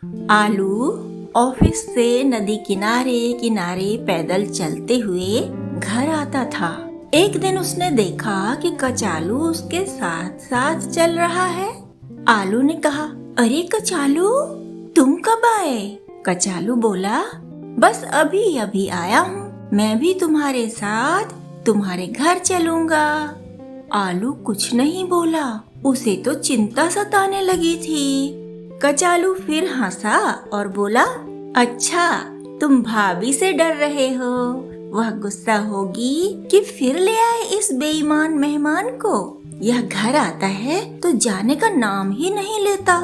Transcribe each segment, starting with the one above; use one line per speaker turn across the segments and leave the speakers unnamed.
आलू ऑफिस से नदी किनारे किनारे पैदल चलते हुए घर आता था। एक दिन उसने देखा कि कचालू उसके साथ साथ चल रहा है। आलू ने कहा, अरे कचालू, तुम कब आए? कचालू बोला, बस अभी अभी आया हूँ। मैं भी तुम्हारे साथ तुम्हारे घर चलूंगा। आलू कुछ नहीं बोला, उसे तो चिंता सताने लगी थी। कचालू फिर हंसा और बोला, अच्छा, तुम भाभी से डर रहे हो। वह गुस्सा होगी कि फिर ले आए इस बेईमान मेहमान को। यह घर आता है तो जाने का नाम ही नहीं लेता।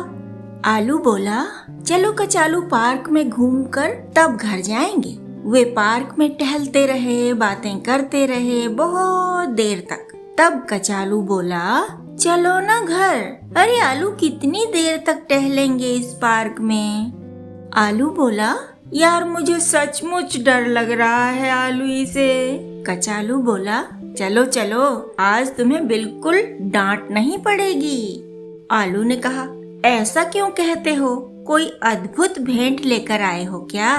आलू बोला, चलो कचालू, पार्क में घूमकर तब घर जाएंगे। वे पार्क में टहलते रहे, बातें करते रहे बहुत देर तक। तब कचालू बोला, चलो ना घर। अरे आलू, कितनी देर तक टहलेंगे इस पार्क में? आलू बोला, यार मुझे सचमुच डर लग रहा है आलू से। कचालू बोला, चलो चलो, आज तुम्हें बिल्कुल डांट नहीं पड़ेगी। आलू ने कहा, ऐसा क्यों कहते हो? कोई अद्भुत भेंट लेकर आए हो क्या?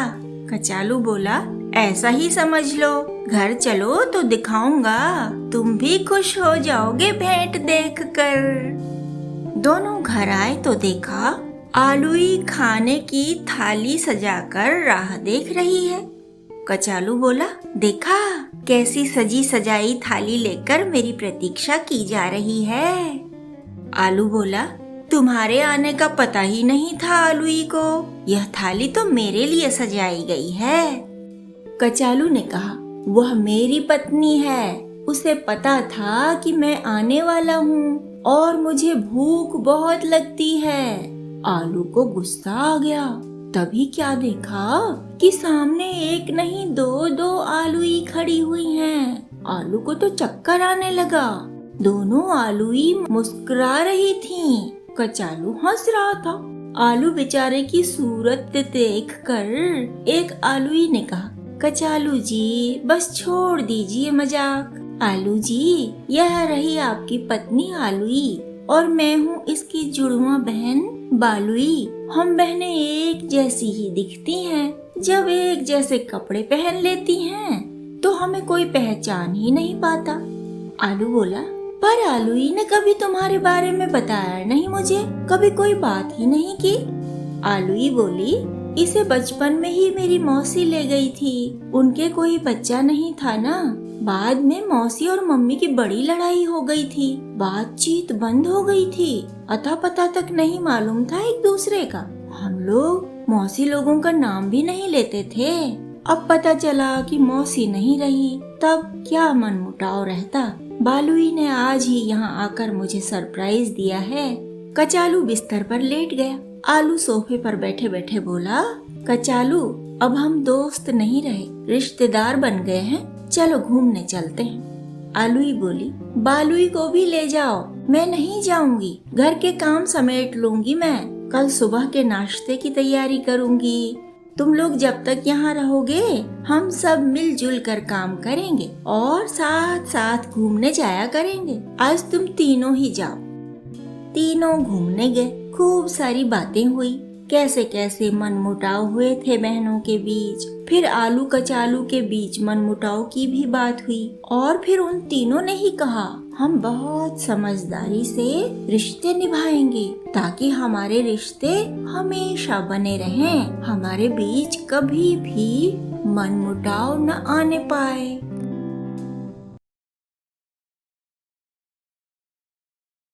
कचालू बोला, ऐसा ही समझ लो। घर चलो तो दिखाऊंगा, तुम भी खुश हो जाओगे भेंट देखकर। दोनों घर आए तो देखा आलूई खाने की थाली सजाकर राह देख रही है। कचालू बोला, देखा कैसी सजी सजाई थाली लेकर मेरी प्रतीक्षा की जा रही है। आलू बोला, तुम्हारे आने का पता ही नहीं था आलूई को। यह थाली तो मेरे लिए सजाई गई है। कचालू ने कहा, वह मेरी पत्नी है। उसे पता था कि मैं आने वाला हूँ और मुझे भूख बहुत लगती है। आलू को गुस्सा आ गया। तभी क्या देखा कि सामने एक नहीं दो आलूई खड़ी हुई हैं। आलू को तो चक्कर आने लगा। दोनों आलूई मुस्कुरा रही थीं। कचालू हंस रहा था। आलू बेचारे की सूरत देखकर एक आलूई ने कहा, कचालू जी, बस छोड़ दीजिए मजाक। आलू जी, यह रही आपकी पत्नी आलूई और मैं हूँ इसकी जुड़वा बहन बालूई। हम बहनें एक जैसी ही दिखती हैं। जब एक जैसे कपड़े पहन लेती हैं तो हमें कोई पहचान ही नहीं पाता। आलू बोला, पर आलूई ने कभी तुम्हारे बारे में बताया नहीं मुझे, कभी कोई बात ही नहीं की। आलूई बोली, इसे बचपन में ही मेरी मौसी ले गई थी। उनके कोई बच्चा नहीं था ना। बाद में मौसी और मम्मी की बड़ी लड़ाई हो गई थी। बातचीत बंद हो गई थी। अता पता तक नहीं मालूम था एक दूसरे का। हम लोग मौसी लोगों का नाम भी नहीं लेते थे। अब पता चला कि मौसी नहीं रही, तब क्या मनमुटाव रहता। बालूई ने आज ही यहाँ आकर मुझे सरप्राइज दिया है। कचालू बिस्तर पर लेट गया। आलू सोफे पर बैठे बैठे बोला, कचालू, अब हम दोस्त नहीं रहे, रिश्तेदार बन गए हैं। चलो घूमने चलते हैं। आलूई बोली, बालूई को भी ले जाओ। मैं नहीं जाऊंगी, घर के काम समेट लूंगी। मैं कल सुबह के नाश्ते की तैयारी करूंगी। तुम लोग जब तक यहाँ रहोगे हम सब मिलजुल कर काम करेंगे और साथ साथ घूमने जाया करेंगे। आज तुम तीनों ही जाओ। तीनों घूमने गए। खूब सारी बातें हुई। कैसे कैसे मनमुटाव हुए थे बहनों के बीच। फिर आलू कचालू के बीच मनमुटाव की भी बात हुई। और फिर उन तीनों ने ही कहा, हम बहुत समझदारी से रिश्ते निभाएंगे ताकि हमारे रिश्ते हमेशा बने रहें। हमारे बीच कभी भी मनमुटाव न आने पाए।